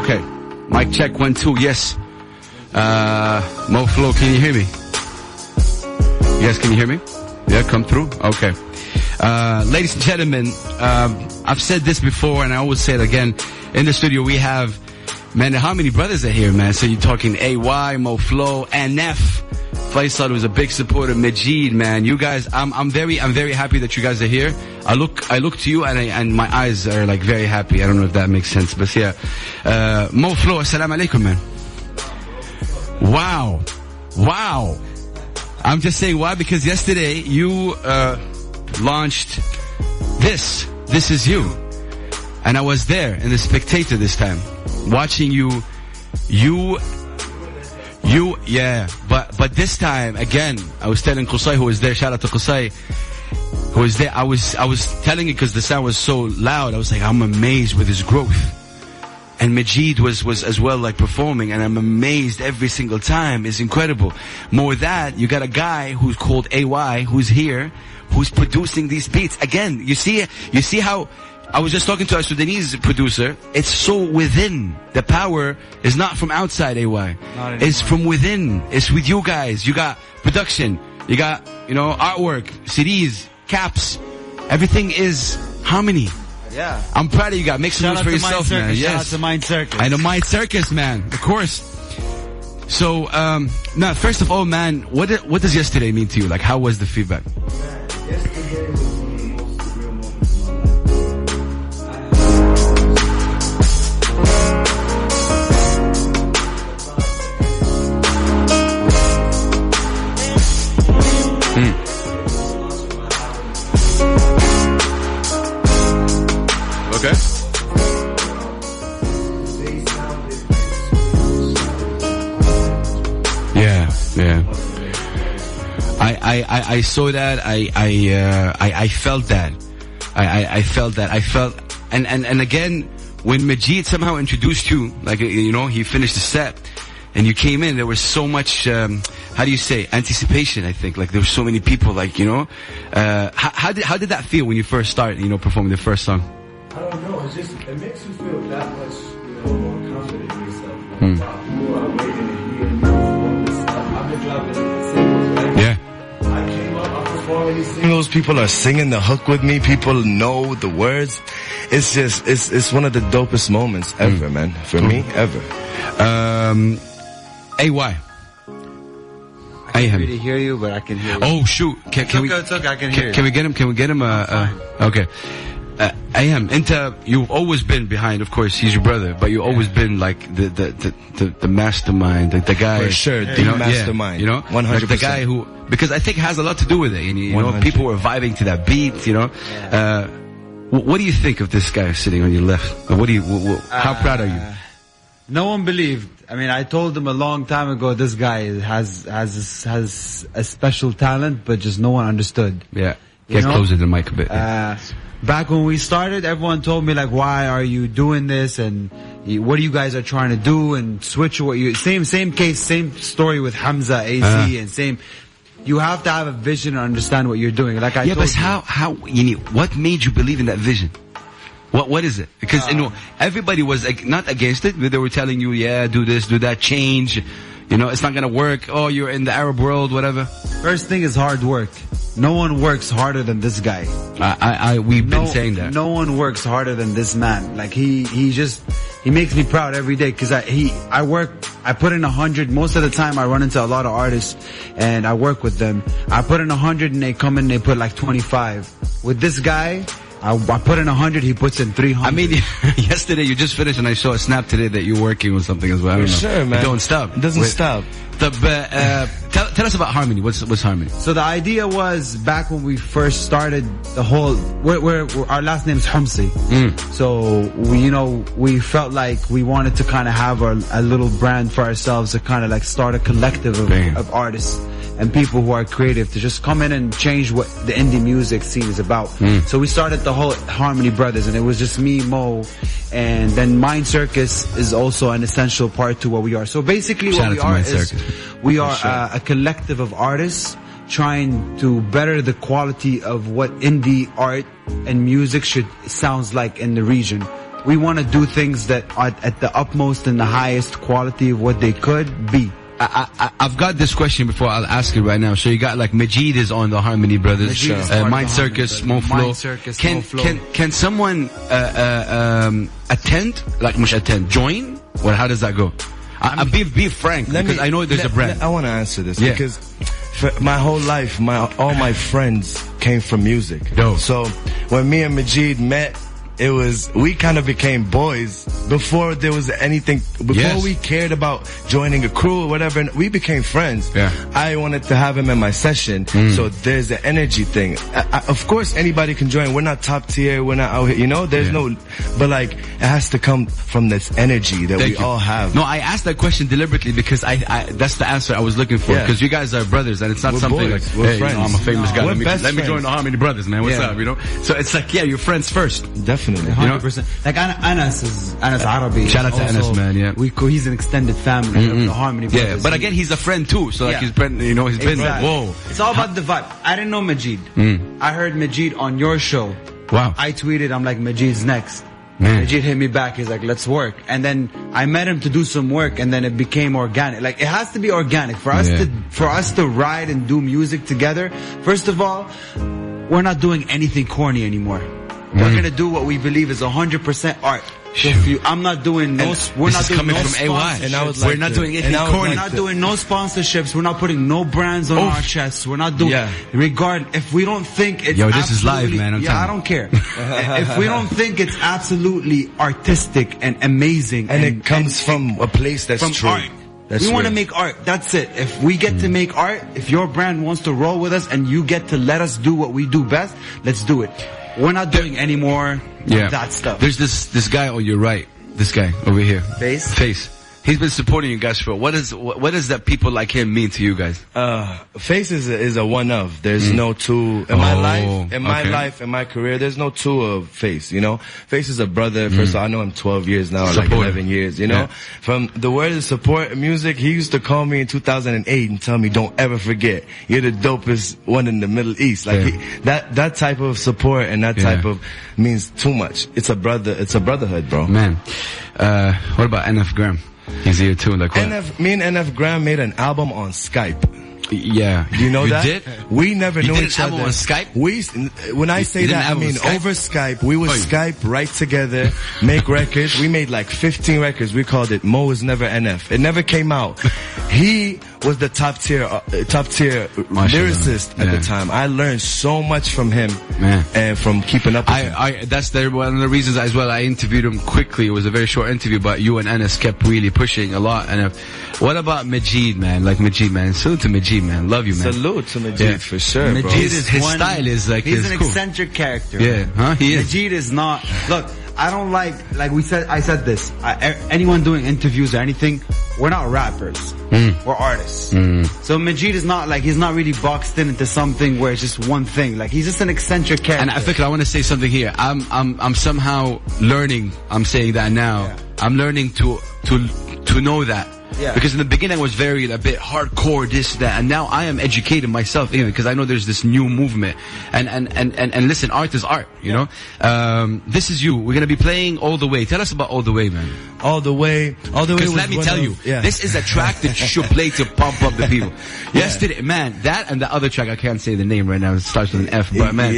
Okay. Mic check 1 2. Yes. Moh Flow, can you hear me? Yes, can you hear me? Yeah, come through. Okay. Ladies and gentlemen, I've said this before and I always say it again. In the studio we have, man, how many brothers are here, man? So you're talking AY, Moh Flow, NF. Faisal was a big supporter. Majeed, man, you guys, I'm very happy that you guys are here. I look to you and my eyes are like very happy. I don't know if that makes sense, but yeah. Moh Flow, assalamu alaikum, man. Wow. I'm just saying why, because yesterday you launched This Is You, and I was there in the Spectator this time, watching you. Yeah, but this time again, I was telling Qusay, who was there, shout out to Qusay, who was there. I was telling it because the sound was so loud. I was like, I'm amazed with his growth. And Majeed was as well, like, performing, and I'm amazed every single time. It's incredible. More that, you got a guy who's called AY, who's here, who's producing these beats. Again, you see how, I was just talking to a Sudanese producer, it's so within. The power is not from outside AY. It's from within. It's with you guys. You got production. You got, artwork, CDs, caps. Everything is harmony. Yeah. I'm proud of you guys. Make some noise for yourself, man. Yes. Shout out to Mind Circus. I know Mind Circus, man. Of course. So, now, first of all, man, what does yesterday mean to you? Like, how was the feedback? Yesterday was one of the most surreal moments of my life. Okay. Yeah. I saw that. I felt that. I felt that. And again, when Majeed somehow introduced you, like, he finished the set, and you came in, there was so much, how do you say, anticipation, I think. Like, there were so many people, like, how did that feel when you first started, performing the first song? I don't know. It makes you feel that much, more confident in yourself. People are waiting to hear you perform this stuff. I've been dropping singles, right? Yeah. I came up, I'm performing these singles. People are singing the hook with me. People know the words. It's just, it's one of the dopest moments ever, man. For me, ever. AY. I can't really hear you, but I can hear you. Oh, shoot. Can we? It's okay, I can hear you. Can we get him? Can we get him? Okay. You've always been behind, of course, he's your brother, but you've always been like the mastermind, the guy. For sure, the mastermind. 100%. Like the guy who, because I think it has a lot to do with it. And people were vibing to that beat, What do you think of this guy sitting on your left? How proud are you? No one believed. I mean, I told them a long time ago, this guy has a special talent, but just no one understood. Yeah. Get closer to the mic a bit. Back when we started, everyone told me, like, why are you doing this, and what you guys are trying to do, and switch what you, same case, same story with Hamza, AC, and same. You have to have a vision and understand what you're doing. Like I told but how, what made you believe in that vision? What is it? Because, everybody was not against it, but they were telling you, do this, do that, change. It's not gonna work. Oh, you're in the Arab world, whatever. First thing is hard work. No one works harder than this guy. We've been saying that. No one works harder than this man. Like, he makes me proud every day, cause I put in 100. Most of the time I run into a lot of artists and I work with them. I put in 100 and they come in and they put like 25. With this guy, I put in 100, he puts in 300. I mean, yesterday you just finished and I saw a snap today that you're working with something as well. I don't know. Sure, man. It don't stop. It doesn't stop. Tell us about Harmony. What's Harmony? So the idea was, back when we first started the whole, our last name is Humsi. So we felt like we wanted to kind of have a little brand for ourselves, to kind of like start a collective of artists and people who are creative, to just come in and change what the indie music scene is about. So we started the whole HRMNY Brothers, and it was just me, Mo, and then Mind Circus is also an essential part to what we are. So basically what we are is, we are a collective of artists trying to better the quality of what indie art and music sounds like in the region. we want to do things that are at the utmost and the highest quality of what they could be. I've got this question before. I'll ask it right now. So you got like Majeed is on the HRMNY Brothers, Mind Circus, Moh Flow. Can someone attend? Like mush attend, join? Or how does that go? Be frank, because I know there's a brand. I want to answer this because for my whole life, all my friends came from music. Dope. So when me and Majeed met, we kind of became boys before there was anything, before we cared about joining a crew or whatever, and we became friends. Yeah. I wanted to have him in my session, so there's the energy thing. Of course, anybody can join. We're not top tier, we're not out here, you know, there's no, but like, it has to come from this energy that we all have. No, I asked that question deliberately because that's the answer I was looking for, because you guys are brothers, and it's not something boys. like, We're hey, friends. you know, I'm a famous guy, let me join the HRMNY Brothers, man, what's up, you know? So it's like, you're friends first. Definitely. 100%. Like Anas Arabi. Shout out to Anas, man. Yeah, he's an extended family of the HRMNY Brothers. Yeah, but again, he's a friend too. So like he's been, you know, he's been. Whoa. It's all about the vibe. I didn't know Majeed. I heard Majeed on your show. Wow. I tweeted, I'm like, Majeed's next. Man. Majeed hit me back. He's like, let's work. And then I met him to do some work, and then it became organic. Like, it has to be organic for us to ride and do music together. First of all, we're not doing anything corny anymore. We're gonna do what we believe is 100% art. So I'm not doing we're not doing no from AY. And I was like, we're not doing anything corny. We're not doing no sponsorships. We're not putting no brands on our chests. We're not doing if we don't think it's this is live, man. I don't care. If we don't think it's absolutely artistic and amazing, and it comes from a place that's true. Art. We want to make art. That's it. If we get to make art, if your brand wants to roll with us and you get to let us do what we do best, let's do it. We're not doing any more that stuff. There's this guy on your right. This guy over here. Face. He's been supporting you guys for what does that people like him mean to you guys? Face is a one of. There's no two in my life, in my career. There's no two of Face. You know, Face is a brother. First of all, I know him 12 years now, like 11 years. You know, from the word of support music, he used to call me in 2008 and tell me, "Don't ever forget, you're the dopest one in the Middle East." Like that type of support and that type of means too much. It's a brotherhood, bro. Man, what about NfGram? He's here too. Like me and NfGram made an album on Skype. Yeah. You know that? Did? We never knew each other. You did an album on Skype? When I say that, I mean over Skype. We would Skype, write together, make records. We made like 15 records. We called it Moh Is Never NF. It never came out. He was the top tier lyricist at the time. I learned so much from him, and from keeping up with him. That's one of the reasons as well. I interviewed him quickly. It was a very short interview, but you and Anas kept really pushing a lot. And what about Majeed, man? Like Majeed, man. Salute to Majeed, man. Love you, man. Salute to Majeed for sure, bro. His style is like, he's an eccentric character. Yeah, he is. Majeed is not. Look, I don't like I said this. Anyone doing interviews or anything, we're not rappers. We're artists. So Majeed is not like, he's not really boxed into something where it's just one thing. Like, he's just an eccentric character. And I think I want to say something here. I'm somehow learning. I'm saying that now. I'm learning to know that. Yeah. Because in the beginning I was a bit hardcore, this, that, and now I am educating myself even because I know there's this new movement. And listen, art is art, you know? This is you. We're gonna be playing All the Way. Tell us about All the Way, man. All the Way. Because let me tell you, this is a track that you should play to pump up the people. Yesterday, man, that and the other track, I can't say the name right now, it starts with an F, but man.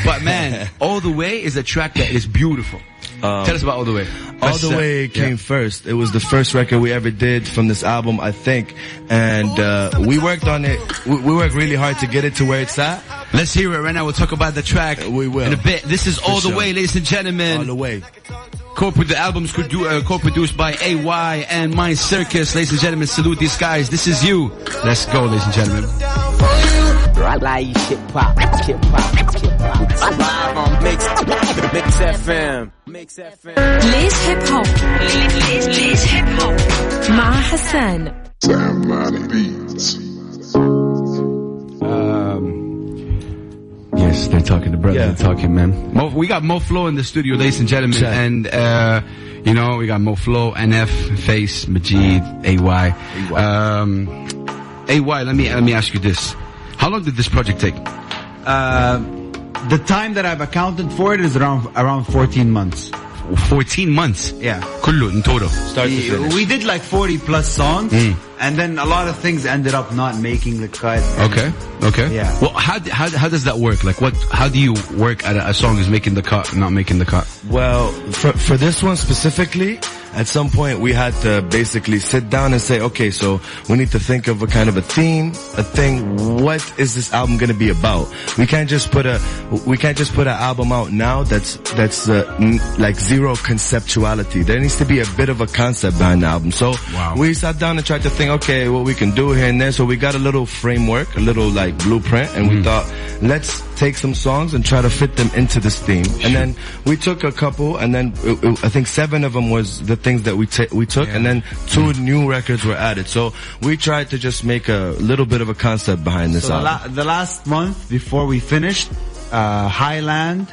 But man, All the Way is a track that is beautiful. Tell us about All the Way. All the Way came first. It was the first record we ever did from this album, I think. And we worked on it. We worked really hard to get it to where it's at. Let's hear it right now. We'll talk about the track we will in a bit. This is All the Way, ladies and gentlemen. All the Way. The album's co-produced by AY and Mind Circus. Ladies and gentlemen, salute these guys. This is you. Let's go, ladies and gentlemen. Laish live on Mix FM. ليش هيب هوب ليش هيب هوب مع حسان. Yes, they're talking. The brothers are talking, man. We got Moh Flow in the studio, ladies and gentlemen, and you know, we got Moh Flow, NF, Face, Majeed, AY. AY, let me ask you this: how long did this project take? The time that I've accounted for it is around 14 months. 14 months. Yeah. كله in total. Start to finish. We did like 40 plus songs, and then a lot of things ended up not making the cut. Okay. Yeah. Well, how does that work? Like how do you work at a song is making the cut, not making the cut? Well, for this one specifically, at some point we had to basically sit down and say, okay, so we need to think of a kind of a theme, a thing. What is this album going to be about? We can't just put an album out now that's like zero conceptuality. There needs to be a bit of a concept behind the album. So we sat down and tried to think, okay, what we can do here and there. So we got a little framework, a little like blueprint, and we thought, let's take some songs and try to fit them into this theme. And then we took a couple, and then I think 7 of them was the things that we took, and then 2 new records were added. So we tried to just make a little bit of a concept behind this album. The last month before we finished, Highland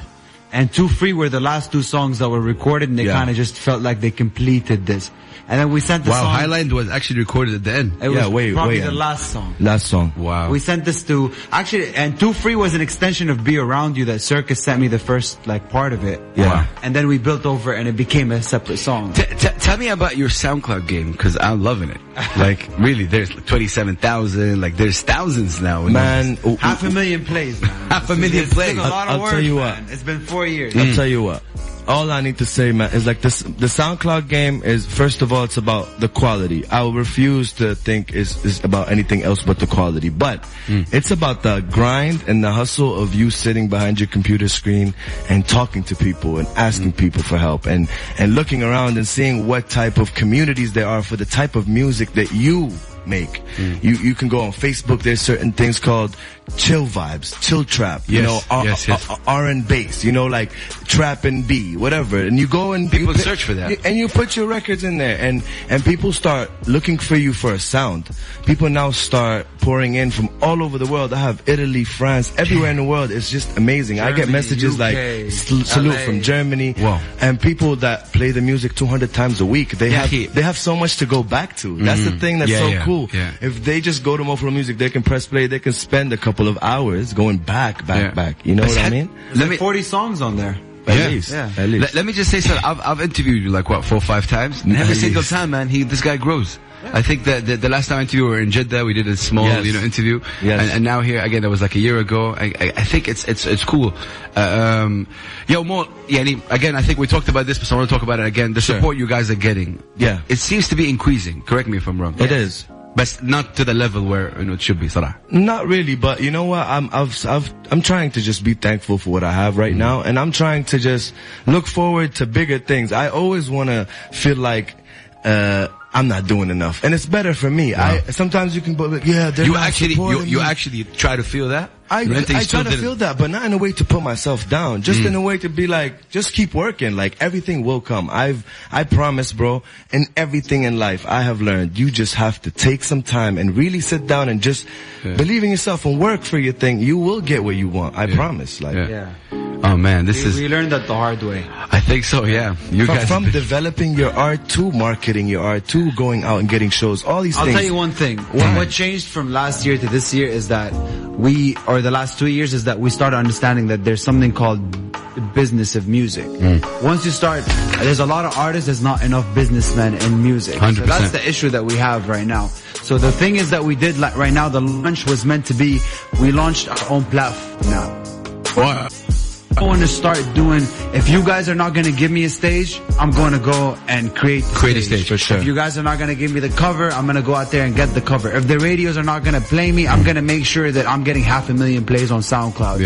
and Too Free were the last 2 songs that were recorded, and they kind of just felt like they completed this. And then we sent the song. Wow, Highland was actually recorded at the end. It was probably the last song. Last song. Wow. We sent this to, actually, and Too Free was an extension of Be Around You that Circus sent me the first, like, part of it. Yeah. Wow. And then we built over it and it became a separate song. Tell me about your SoundCloud game, because I'm loving it. Like, really, there's like 27,000, like, there's thousands now. Man. 500,000 plays, man. 500,000 plays. I'll tell you what. It's been 4 years. I'll tell you what. All I need to say, man, is like this, the SoundCloud game is, first of all, it's about the quality. I will refuse to think is about anything else but the quality. But it's about the grind and the hustle of you sitting behind your computer screen and talking to people and asking people for help and looking around and seeing what type of communities there are for the type of music that you make. You can go on Facebook. There's certain things called chill vibes, chill trap, you know, R and bass, you know, like trap and B, whatever. And you go and people search for that, and you put your records in there, and people start looking for you for a sound. People now start pouring in from all over the world. I have Italy, France, everywhere in the world. It's just amazing. Germany, I get messages UK, like salute LA. from Germany, wow. And people that play the music 200 times a week. They have so much to go back to. That's the thing that's so cool. Yeah. If they just go to Moh Flow Music, they can press play. They can spend a couple of hours going back. You know what I mean? There's like 40 songs on there. At least. Let me just say something. I've interviewed you like 4 or 5 times. And every single time, man, this guy grows. I think that the last time I interviewed, we were in Jeddah. We did a small, interview. Yes. And now here again, that was like a year ago. I think it's cool. Yo, Mo, again, I think we talked about this, but I want to talk about it again. The support you guys are getting. Yeah. It seems to be increasing. Correct me if I'm wrong. It is. But not to the level where it should be, Sarah. Not really, but you know what? I'm trying to just be thankful for what I have right now, and I'm trying to just look forward to bigger things. I always want to feel like I'm not doing enough, and it's better for me. Wow. Sometimes you can be like, you actually try to feel that. I try to feel that, but not in a way to put myself down. Just in a way to be like, just keep working. Like, everything will come. I promise, bro, in everything in life I have learned, you just have to take some time and really sit down and just believe in yourself and work for your thing. You will get what you want. I promise. Oh man, we learned that the hard way. I think so, yeah. From developing your art to marketing your art to going out and getting shows, all these things. I'll tell you one thing. What changed from last year to this year is that or the last 2 years, is that we started understanding that there's something called the business of music. Once you start, there's a lot of artists, there's not enough businessmen in music. 100%. So that's the issue that we have right now. So the thing is that we did, like right now, the launch was meant to be, we launched our own platform now. Wow. I want to start doing, if you guys are not going to give me a stage, I'm going to go and create a stage for sure. If you guys are not going to give me the cover, I'm going to go out there and get the cover. If the radios are not going to play me, I'm going to make sure that I'm getting 500,000 plays on SoundCloud.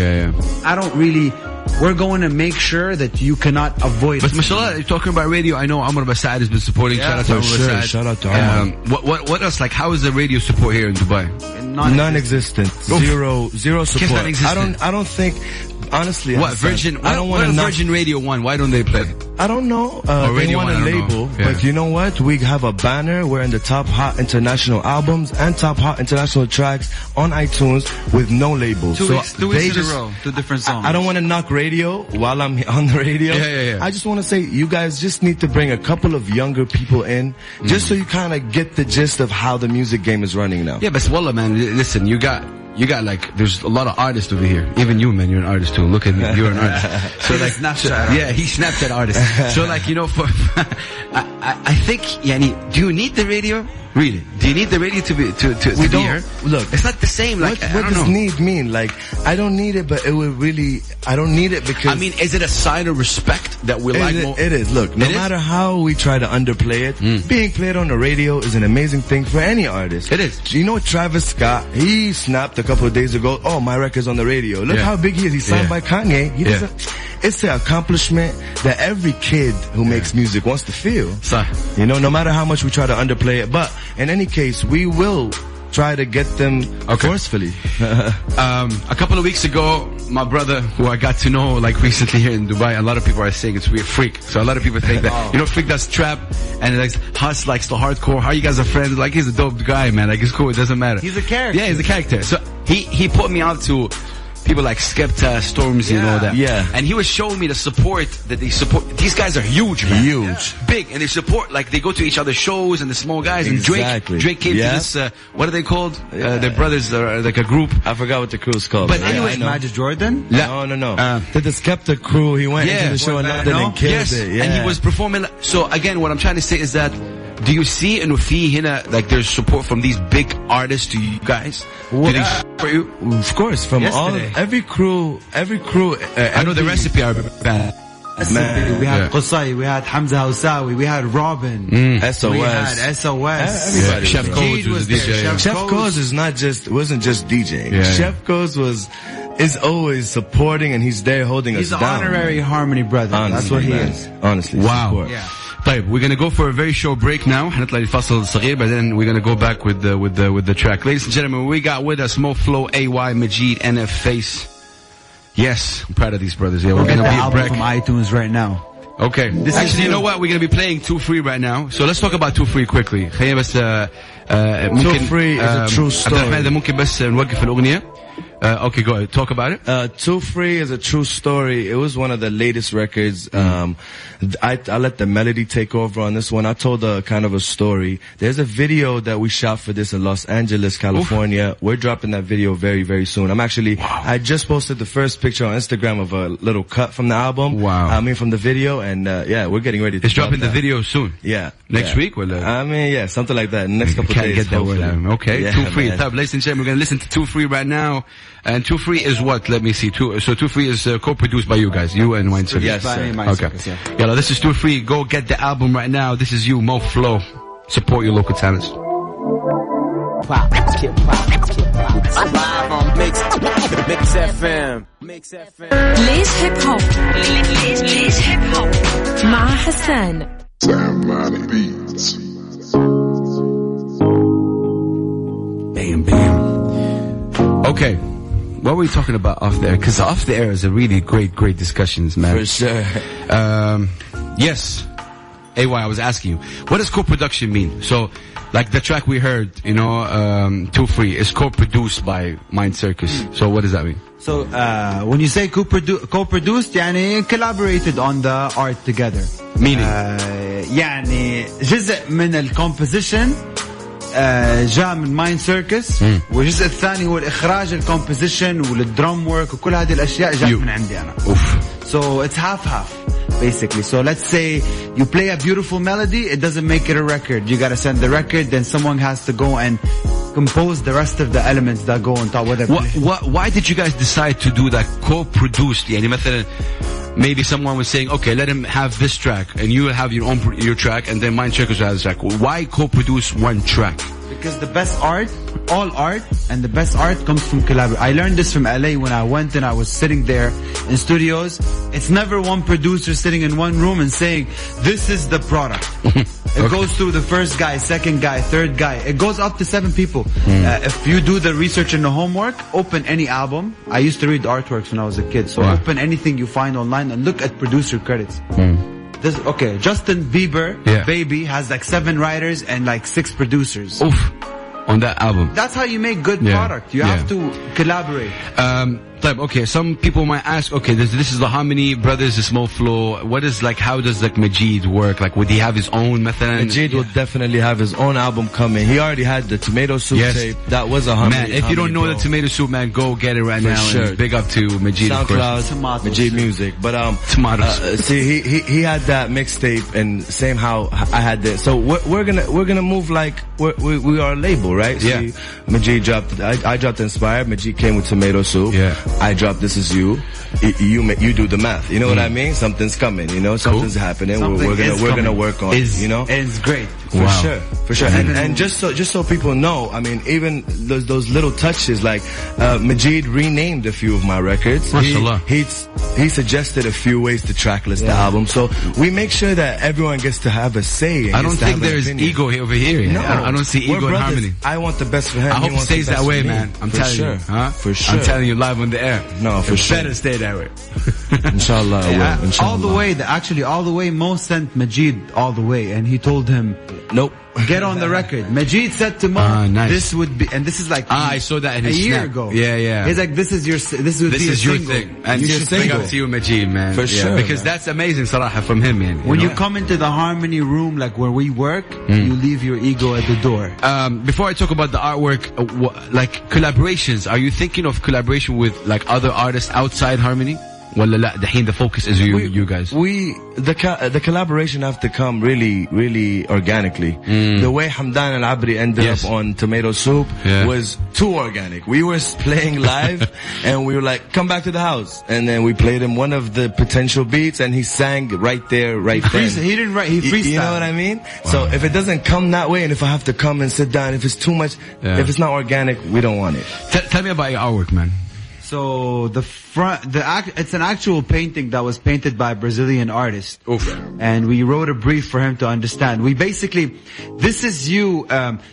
We're going to make sure that you cannot avoid But mashallah, you're talking about radio. I know Amr Basad has been supporting. Shout out to Amr Basad. Shout out to Amr. What else? Like, how is the radio support here in Dubai? Non-existent. Zero support. I don't think, honestly. What Virgin? I don't want Virgin Radio 1. Why don't they play? I don't know. They want a label, but you know what? We have a banner. We're in the top hot international albums and top hot international tracks on iTunes with no label. Two weeks in a row, 2 different songs. I don't want to knock radio while I'm on the radio. I just want to say, you guys just need to bring a couple of younger people in, just so you kind of get the gist of how the music game is running now. Yeah, but wallah, man, listen, you got you got like, there's a lot of artists over here. Even you, man, you're an artist too. Look at me, you're an artist. So like, Snapchat. Yeah, he's Snapchat artist. So like, you know, for I think, do you need the radio? Really? Do you need the radio to be here? Look, it's not the same. Like, what does need mean? Like, I don't need it, but it would really. I don't need it because. I mean, is it a sign of respect that we like more? It is. Look, no matter how we try to underplay it, being played on the radio is an amazing thing for any artist. It is. You know, Travis Scott, he snapped a couple of days ago. Oh, my record's on the radio. Look how big he is. He's signed by Kanye. He doesn't. It's an accomplishment that every kid who makes music wants to feel. You know, no matter how much we try to underplay it. But in any case, we will try to get them forcefully. A couple of weeks ago, my brother, who I got to know like recently here in Dubai, a lot of people are saying it's weird, Freak. So a lot of people think that, you know, Freak does trap and like Hus likes the hardcore. How you guys are friends? Like, he's a dope guy, man. Like, it's cool. It doesn't matter. He's a character. Yeah, he's a character. So he put me out to people like Skepta, Stormzy, and all that. Yeah. And he was showing me the support that they support. These guys are huge, man. Huge. Big. And they support, like, they go to each other's shows and the small guys. And Drake came to this, what are they called? Their brothers are like a group. I forgot what the crew's called. But anyway. Magic Jordan? No. To the Skepta crew, he went into the show in London and killed it. Yeah. And he was performing. So again, what I'm trying to say is that, do you see in Ufi Hina, like there's support from these big artists to you guys? Do they support you? Of course, from every crew. I know the recipe are bad. We had Qusay, we had Hamza Housawi, we had Robin, SOS. We had SOS. Everybody. Chef Codes was a DJ. Chef Codes wasn't just DJing. Chef Codes is always supporting, and he's there holding us down. He's an honorary HRMNY Brother. Honestly, that's what he is. Honestly. Wow. Yeah. طيب, we're gonna go for a very short break now. هنطلع لفاصل صغير, but then we're gonna go back with the track. Ladies and gentlemen, we got with us Moh Flow AY, Majeed NF. Yes, I'm proud of these brothers. Yeah, we're gonna be a break from iTunes right now. Okay. Actually, you know what? We're gonna be playing 2 Free right now. So let's talk about 2 Free quickly. خلينا بس 2 Free is a true story. عبد الرحمن, ممكن بس نوقف الأغنية. Okay, go ahead. Talk about it. 2 Free is a true story. It was one of the latest records. I let the melody take over on this one. I told a kind of a story. There's a video that we shot for this in Los Angeles, California. Oof. We're dropping that video very, very soon. I just posted the first picture on Instagram of a little cut from the album. Wow. From the video, and we're getting ready to It's dropping the video soon. Yeah. Next week? Well, something like that. In the next couple of days. Can't get that word out. Okay. Yeah, 2 Free. Ladies and gentlemen, we're gonna listen to 2 Free right now. And 2 Free is what? Let me see. 2 Free is co-produced by you guys, you and Wine Circus. Yes, sir. Okay. Yeah, this is 2 Free. Go get the album right now. This is you, Moh Flow. Support your local talents. Mix FM. ليش هيب هوب ليش هيب هوب مع حسان. Bam. Okay. What were we talking about off the air? Because off the air is a really great discussions, man. For sure. Yes. AY, I was asking you, what does co-production mean? So, like the track we heard, 2 Free is co-produced by Mind Circus. So what does that mean? So, when you say co-produced, يعني collaborated on the art together. Meaning? يعني جزء من الكومبوزيشن جاء من مايند سيركس والجزء الثاني هو الإخراج الكومبوزيشن والدرام ورك وكل هذه الأشياء جاءت من عندي أنا. So it's half basically. So let's say you play a beautiful melody, it doesn't make it a record. You gotta send the record, then someone has to go and compose the rest of the elements that go on top. Why did you guys decide to do that co-produced? يعني مثلا maybe someone was saying, okay, let him have this track, and you have your track, and then Mind Circus has a track. Why co-produce one track? Because the best art, all art, and the best art comes from collaboration. I learned this from LA when I went and I was sitting there in studios. It's never one producer sitting in one room and saying, this is the product. It goes through the first guy, second guy, third guy. It goes up to 7 people. If you do the research and the homework, open any album. I used to read artworks when I was a kid. So open anything you find online and look at producer credits. Justin Bieber, Baby, has like 7 writers and like 6 producers. Oof. On that album. That's how you make good product. You have to collaborate. Okay, some people might ask, okay, this is the HRMNY Brothers, this Moh Flow. What is how does Majeed work? Would he have his own method? Majeed will definitely have his own album coming. He already had the Tomato Soup tape. That was a HRMNY. Man, if you don't know the Tomato Soup, man, go get it right now. Sure. And big up to Majeed, of course. Majeed Music. But tomatoes. See, he had that mixtape, and same how I had this. So we're gonna move like we are a label, right? Yeah. See, Majeed dropped. I dropped Inspired. Majeed came with Tomato Soup. Yeah. I dropped This Is You. You do the math. You know what I mean? Something's coming. You know, something's happening. We're gonna work on it. You know, and it's great. For sure. And just so people know, I mean, even those little touches, like Majeed renamed a few of my records. He suggested a few ways to tracklist the album, so we make sure that everyone gets to have a say. I don't think there's ego over here. No, I don't see ego in HRMNY. I want the best for him. I hope it stays that way, man. I'm telling you, for sure. I'm telling you live on the air. No, for sure. Better stay that way. Inshallah, I will. Inshallah. All the way, Mo sent Majeed all the way, and he told him, nope. Get on the record. Majeed said to Mo, nice. this would be, and this is I saw that in his a year snap. ago. Yeah. He's like, this is your thing. And you should big up to you, Majeed, man. For sure. Because that's amazing, Sarah, from him, man. When you come into the HRMNY room, like where we work, you leave your ego at the door. Before I talk about the artwork, collaborations, are you thinking of collaboration with other artists outside HRMNY? ولا لا دحين the focus is you guys. The collaboration have to come really organically. The way Hamdan Al-Abri ended up on Tomato Soup was too organic. We were playing live and we were like, come back to the house, and then we played him one of the potential beats and he sang right there, right then. He didn't write, he freestyled. You know what I mean? Wow. So if it doesn't come that way, and if I have to come and sit down, if it's too much, if it's not organic, we don't want it. Tell me about your artwork, man. So it's an actual painting that was painted by a Brazilian artist. Oof. And we wrote a brief for him to understand. We basically, this is you,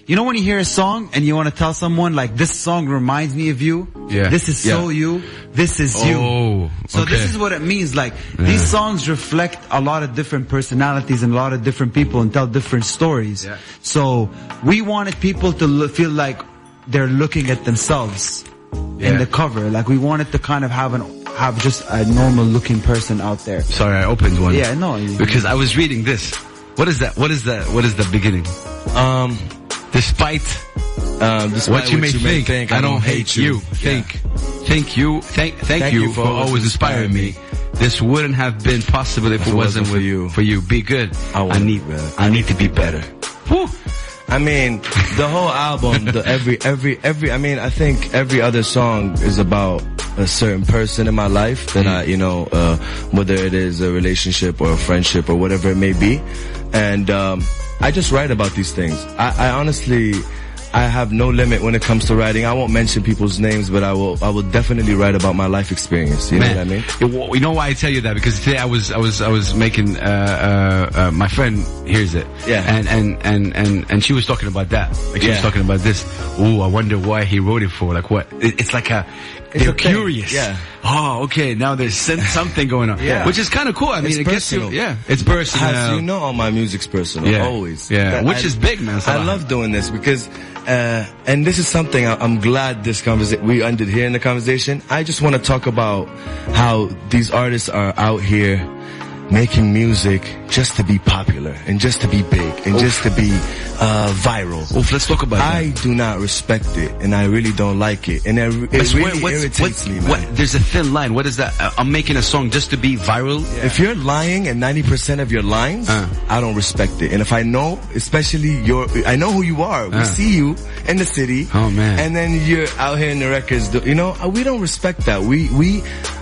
you know when you hear a song and you want to tell someone this song reminds me of you? Yeah. This is so you, this is you. So this is what it means, these songs reflect a lot of different personalities and a lot of different people and tell different stories. Yeah. So we wanted people to feel like they're looking at themselves. In the cover, we wanted to kind of have just a normal looking person out there. Sorry, I opened one. Yeah, no. Because I was reading this. What is that? What is the beginning? Despite what you may think, I don't hate you. Thank you for always inspiring me. This wouldn't have been possible if it wasn't for you. Be good. I need to be better. Whew. I mean, the whole album, I mean, I think every other song is about a certain person in my life that whether it is a relationship or a friendship or whatever it may be. And, I just write about these things. I honestly, I have no limit when it comes to writing. I won't mention people's names, but I will definitely write about my life experience. You know what I mean? You know why I tell you that? Because today I was making my friend hears it. Yeah. And she was talking about that. She was talking about this. Ooh, I wonder why he wrote it for. What? It's they're curious. Yeah. Oh, okay. Now there's something going on. Yeah. Which is kind of cool. I mean, it gets you. Yeah. It's personal. As you know, all my music's personal. Yeah. Always. Yeah. Which is big, man. I love doing this because, and this is something I'm glad we ended here in the conversation. I just want to talk about how these artists are out here making music just to be popular and just to be big and just to be viral. Let's talk about that. I do not respect it, and I really don't like it, and it really irritates me, man. There's a thin line. What is that? I'm making a song just to be viral? Yeah. If you're lying and 90% of your lines, I don't respect it. And if I know, especially I know who you are. We see you in the city. Oh, man. And then you're out here in the records. We don't respect that.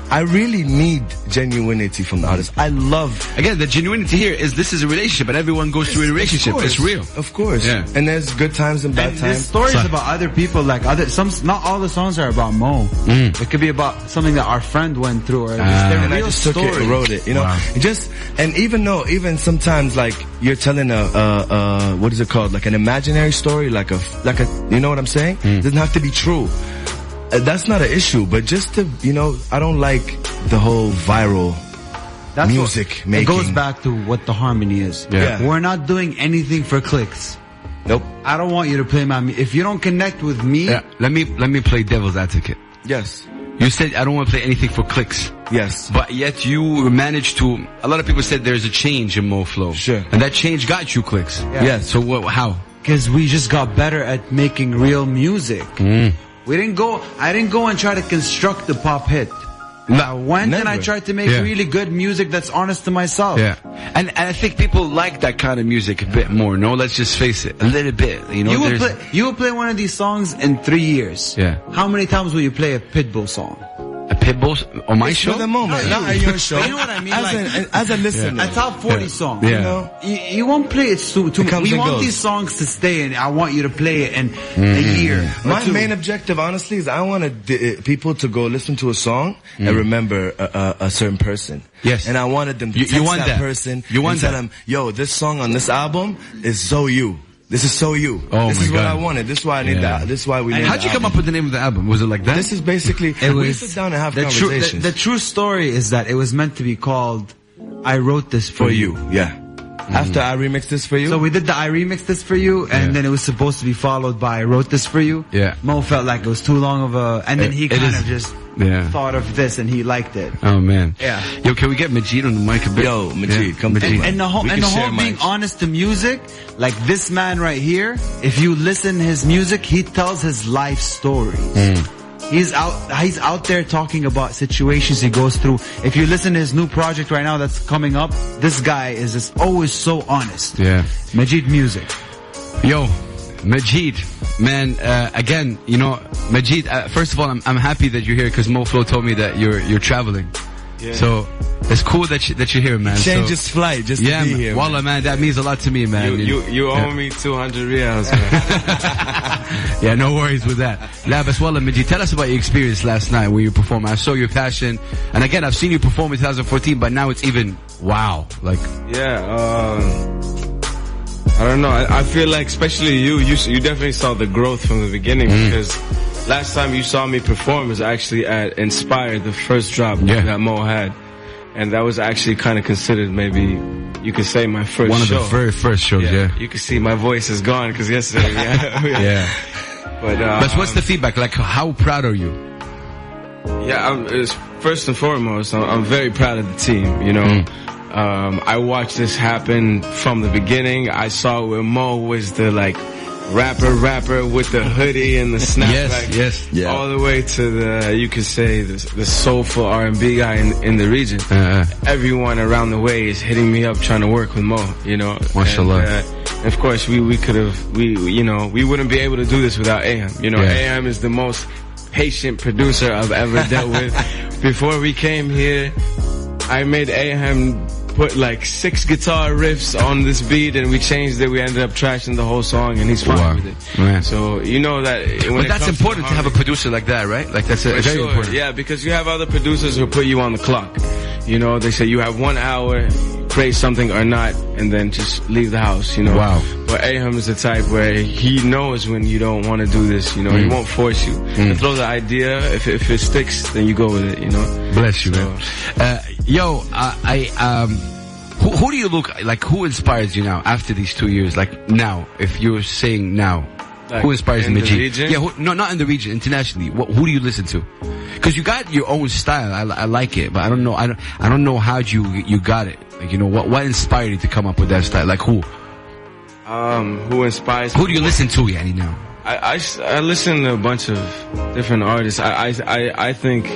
I really need genuinity from the artist. Again, the genuinity here is this is a relationship, and everyone goes through a relationship. It's real. Of course. Yeah. And there's good times and bad times. There's stories about other people, not all the songs are about Mo. It could be about something that our friend went through, or and I just took it and wrote it, Wow. Even sometimes you're telling what is it called? An imaginary story, you know what I'm saying? It doesn't have to be true. That's not an issue, but just to, I don't like the whole viral music making. It goes back to what the HRMNY is. Yeah. We're not doing anything for clicks. Nope. I don't want you to play if you don't connect with me. Yeah. Let me play devil's advocate. Yes. You said, I don't want to play anything for clicks. Yes. But yet you managed to, a lot of people said there's a change in Moh Flow. Sure. And that change got you clicks. Yeah. Yes. So how? Because we just got better at making real music. I didn't go and try to construct the pop hit. I went and I tried to make really good music that's honest to myself. Yeah. And I think people like that kind of music a bit more, no? Let's just face it. A little bit. You know, you will play one of these songs in 3 years. Yeah. How many times will you play a Pitbull song? A Pitbull on my show? For the moment, not on your show. You know what I mean? As a listener. A top 40 song. Yeah. You know? You won't play it too much. We want goes. these songs to stay, and I want you to play it in a year. My main objective, honestly, is I want people to go listen to a song and remember a certain person. Yes. And I wanted them to text want that that person and tell them, yo, this song on this album is so you. This is so you. Oh this my is what God. I wanted. This is why I need that. This is why we need How'd you come up with the name of the album? Was it like that? This is basically, we sit down and have conversations. The true story is that it was meant to be called I Wrote This For You. Yeah. After I remixed this for you. So we did the I Remixed This For You, and then it was supposed to be followed by I Wrote This For You. Yeah. Mo felt like it was too long of a, and then he kind of just thought of this and he liked it. Oh man. Yeah. Yo, can we get Majeed on the mic a bit? Yo, Majeed, come through. And the whole being honest to music, like this man right here, if you listen to his music, he tells his life stories. He's out there talking about situations he goes through. If you listen to his new project right now that's coming up, this guy is just always so honest. Yeah. Majeed Music. Yo, Majeed, man, again, you know, Majeed, first of all, I'm happy that you're here because Moh Flow told me that you're traveling. Yeah. So it's cool that you're here, man. Change his flight just to be here. Wallah, man, that means a lot to me, man. You owe me 200 riyals, man. Yeah, no worries with that. Labas, Wallah, Majeed, tell us about your experience last night when you performed. I saw your passion, and again, I've seen you perform in 2014, but now it's even wow. Like, yeah, I don't know. I feel like, especially you definitely saw the growth from the beginning because last time you saw me perform was actually at Inspire, the first drop that Mo had. And that was actually kind of considered maybe, you could say, my first show. One of the very first shows, yeah. You can see my voice is gone because yesterday, yeah. But what's the feedback? Like, how proud are you? Yeah, first and foremost, I'm very proud of the team, you know. I watched this happen from the beginning. I saw where Mo was the, like, rapper with the hoodie and the snapback. Yes. Yeah. All the way to the, you could say, the soulful R&B guy in the region. Everyone around the way is hitting me up trying to work with Mo, you know. MashaAllah. And of course, we wouldn't be able to do this without Aham. You know, Aham is the most patient producer I've ever dealt with. Before we came here, I made Aham put like 6 guitar riffs on this beat and we changed it. We ended up trashing the whole song and he's fine with it. Man. So you know that but that's important to have a producer like that, right? Like that's very important. Yeah, because you have other producers who put you on the clock. You know, they say you have 1 hour, create something or not, and then just leave the house, you know. Wow. But Aham is the type where he knows when you don't want to do this, you know. He won't force you. He throws the idea. If it sticks, then you go with it, you know. Bless you, man. Who do you look like? Who inspires you now after these 2 years? Like now, if you're saying now, like who inspires Majeed? Yeah, no, not in the region. Internationally, who do you listen to? Because you got your own style. I like it, but I don't know. I don't know how you got it. Like, you know, what inspired you to come up with that style? Like who? Who inspires? Who do you listen to, Yanni, now? I listen to a bunch of different artists. I think.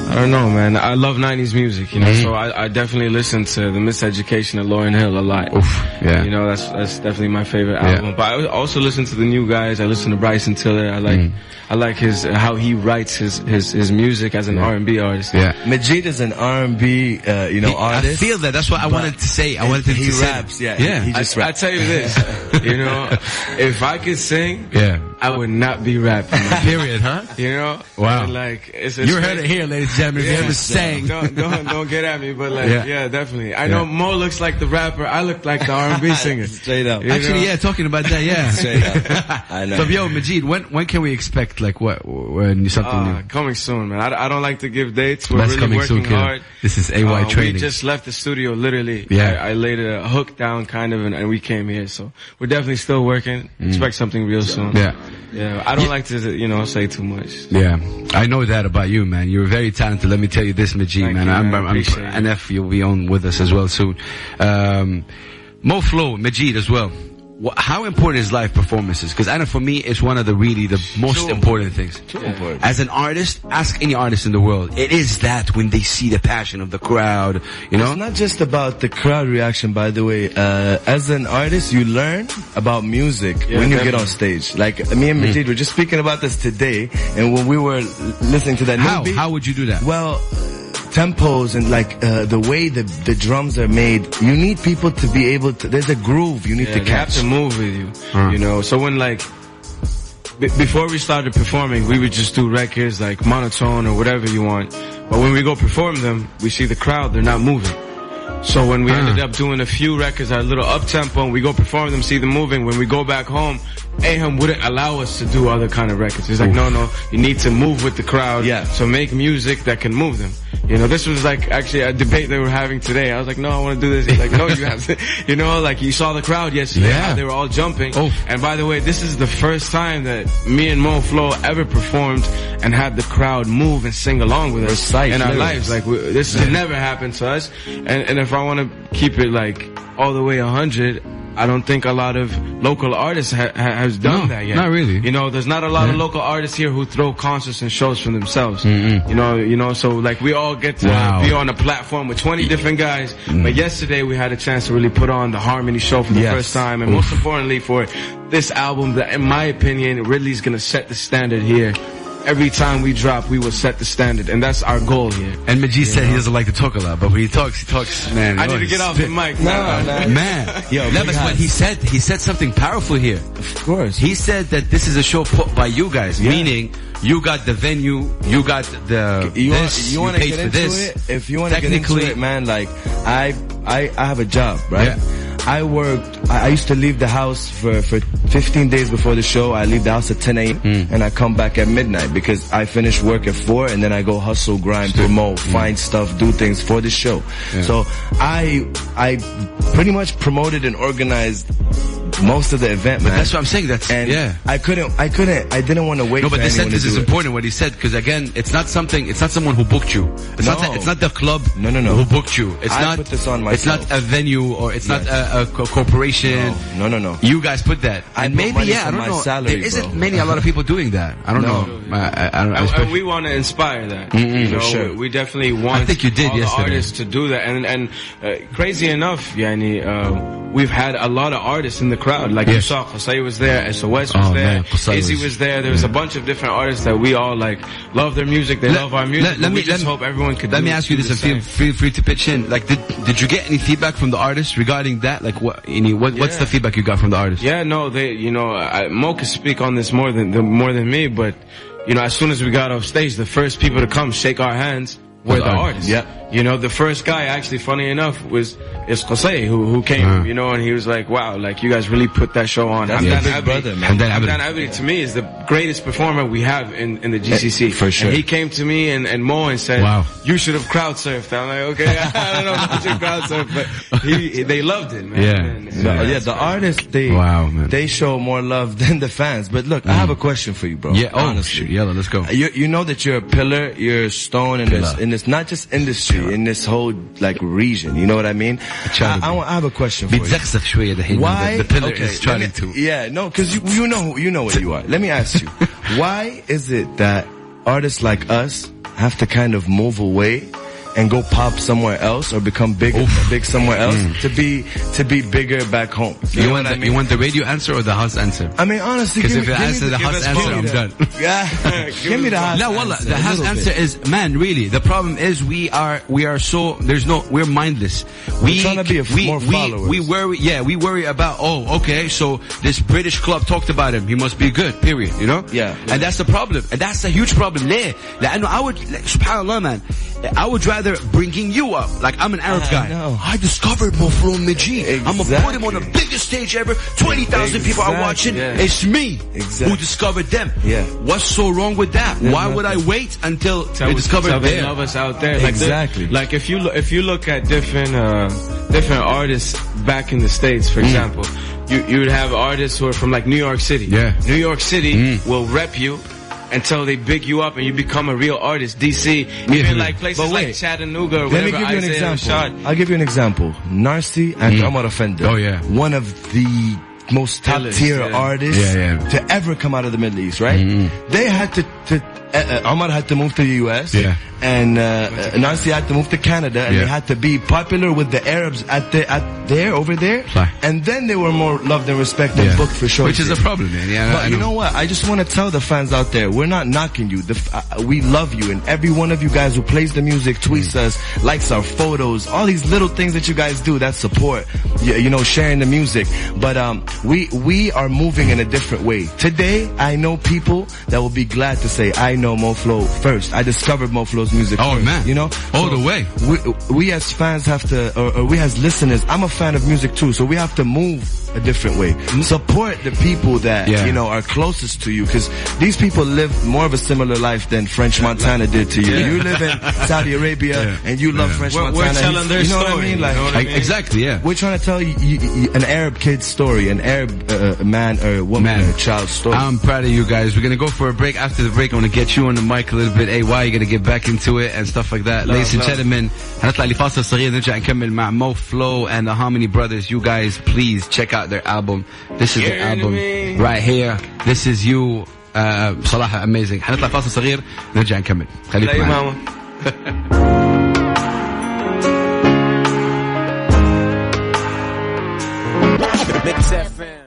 I don't know, man. I love 90s music, you know, so I definitely listen to The Miseducation of Lauryn Hill a lot. Oof, yeah. You know, that's definitely my favorite album. But I also listen to the new guys. I listen to Bryson Tiller. I like how he writes his music as an R&B artist. Yeah. Majeed is an R&B, artist. I feel that. That's what I wanted to say. I wanted to he say raps, that. He just raps. I tell you this, you know, if I could sing, I would not be rapping. Period, huh? You know? Wow. And like, you heard it here, ladies and gentlemen. If you ever sang. Don't get at me, but like, yeah definitely. I know Mo looks like the rapper. I look like the R&B singer. Straight up. Actually, talking about that, Straight up. I know. So, yo, Majeed, when can we expect, like, when something new? Coming soon, man. I don't like to give dates. We're That's really working hard. This is AY training. We just left the studio, literally. Yeah. I laid a hook down, kind of, and we came here. So we're definitely still working. Expect something real soon. Yeah. Yeah, I don't like to, you know, say too much. Yeah, I know that about you, man. You're very talented. Let me tell you this, Majeed, man. I'm NF, you'll be on with us as well soon. Moh Flow, Majeed as well. How important is live performances? Because I know for me, it's one of the most important things. Important. As an artist, ask any artist in the world. It is that when they see the passion of the crowd, you know? It's not just about the crowd reaction, by the way. As an artist, you learn about music when you get on stage. Like me and Majeed were just speaking about this today, and when we were listening to that new beat. How would you do that? Well, tempos and like the way the drums are made, you need people to be able to, there's a groove you need to catch. They have to move with you, you know. So when like, before we started performing, we would just do records like monotone or whatever you want. But when we go perform them, we see the crowd, they're not moving. So when we ended up doing a few records that are a little up-tempo, and we go perform them, see them moving, when we go back home, Aham wouldn't allow us to do other kind of records. He's like, no, you need to move with the crowd. Yeah. So make music that can move them. You know, this was like actually a debate they were having today. I was like, no, I want to do this. He's like, no, you have to. You know, like you saw the crowd yesterday. Yeah. They were all jumping. And by the way, this is the first time that me and Moh Flow ever performed and had the crowd move and sing along with us in our lives. Like this has never happened to us. And if I want to keep it like all the way 100, I don't think a lot of local artists has done that yet. Not really. You know, there's not a lot of local artists here who throw concerts and shows for themselves. You know, so like we all get to be on a platform with 20 different guys. But yesterday we had a chance to really put on the HRMNY show for the first time, and most importantly for this album that, in my opinion, Ridley's gonna set the standard here. Every time we drop, we will set the standard, and that's our goal here. And Majeed said he doesn't like to talk a lot, but when he talks, man. I need to get off the mic. Man. Yo, but he said something powerful here. Of course. He said that this is a show put by you guys, meaning you got the venue, you got the you want to get into it? If you want to get into it, man, like I have a job, right? Yeah. I used to leave the house for 15 days before the show. I leave the house at 10 a.m. and I come back at midnight because I finish work at 4 and then I go hustle, grind, promote, find stuff, do things for the show. Yeah. So I pretty much promoted and organized most of the event, man. But that's what I'm saying. I didn't want to wait. No, but for the sentence is important. What he said, because again, it's not someone who booked you. It's not the club. No. Who booked you? It's I put this on myself. It's not a venue or it's not a corporation. No. You guys put that, and maybe I don't know. Salary, there isn't a lot of people doing that. I don't know. And we want to inspire that. You know, sure. We definitely want. I think you did all yesterday. the artists to do that, and crazy enough, Yani, we've had a lot of artists in the crowd. Like you saw, KSA was there, SOS was there, Izzy was there. There was a bunch of different artists that we all like love their music. They love our music. We just hope everyone could. Let me ask you this, and feel free to pitch in. Like, did you get any feedback from the artists regarding that? Like, what's the feedback you got from the artists? Yeah, no, Mo can speak on this more than me, but you know, as soon as we got off stage, the first people to come shake our hands were the artists. Yeah. You know, the first guy, actually, funny enough, is KSA, who came, you know, and he was like, wow, like, you guys really put that show on. Hamdan brother, man. Hamdan Abdi, to me, is the greatest performer we have in the GCC. For sure. And he came to me and Mo and said, wow, you should have crowd surfed. I'm like, okay, I don't know if I should crowd surf, but they loved it, man. The artists, they show more love than the fans. But look, I have a question for you, bro. Yeah, honestly. Yellow, let's go. You know that you're a pillar, you're a stone in this, not just industry, in this whole, like, region. You know what I mean? I have a question for you. Why? The pillar is trying to. Yeah, no, because you know what you are. Let me ask you, why is it that artists like us have to kind of move away and go pop somewhere else or become big somewhere else to be bigger back home? You want the radio answer or the house answer? I mean, honestly, because if you answer the house answer, I'm done. Yeah, give me the house. No, wallah, the house answer is, man, really. The problem is we're mindless. We're trying to be more followers. We worry about, okay, so this British club talked about him, he must be good, period, you know? Yeah. And that's the problem. And that's a huge problem. Subhanallah, man, I would rather bringing you up. Like, I'm an Arab guy. I discovered Moh Flow Majeed. I'm gonna put him on the biggest stage ever. 20,000 people are watching. Yeah. It's me who discovered them. Yeah. What's so wrong with that? Why would I wait until they discover them? They love us out there. Exactly. Like if you look at different artists back in the States, for example, you would have artists who are from like New York City. Yeah. New York City will rep you until they big you up and you become a real artist. DC, even like places like Chattanooga or whatever. Let me give you an Isaiah example. Rashad. I'll give you an example. Narcy and Omar Effendi. Oh, yeah. One of the most top tier artists to ever come out of the Middle East, right? They had to Omar had to move to the US, and Narcy had to move to Canada, and they had to be popular with the Arabs over there, and then they were more loved and respected and booked for shows. Which is a problem, man. Yeah, but you know what? I just want to tell the fans out there, we're not knocking you. We love you, and every one of you guys who plays the music, tweets us, likes our photos, all these little things that you guys do, that support, you know, sharing the music. But we are moving in a different way. Today, I know people that will be glad to say, I know Moh Flow first. I discovered Moh Flow's music first, man. You know? All the way. We as fans have to, or we as listeners, I'm a fan of music too, so we have to move a different way. Support the people that, you know, are closest to you, because these people live more of a similar life than French Montana did to you. You live in Saudi Arabia and you love French Montana. We're telling their story. What I mean? Like, exactly, yeah. We're trying to tell you an Arab kid's story, an Arab man or woman or child's story. I'm proud of you guys. We're going to go for a break. After the break, I want to get you on the mic a little bit. AY, you're going to get back into it and stuff like that. Ladies and gentlemen, هنطلع لفاصل صغير نرجع نكمل مع Moh Flow and the HRMNY Brothers. You guys, please check out their album. This is the album right here. This is you. بصراحة amazing. هنطلع فاصل صغير نرجع نكمل. خليكم معنا. Mix FM.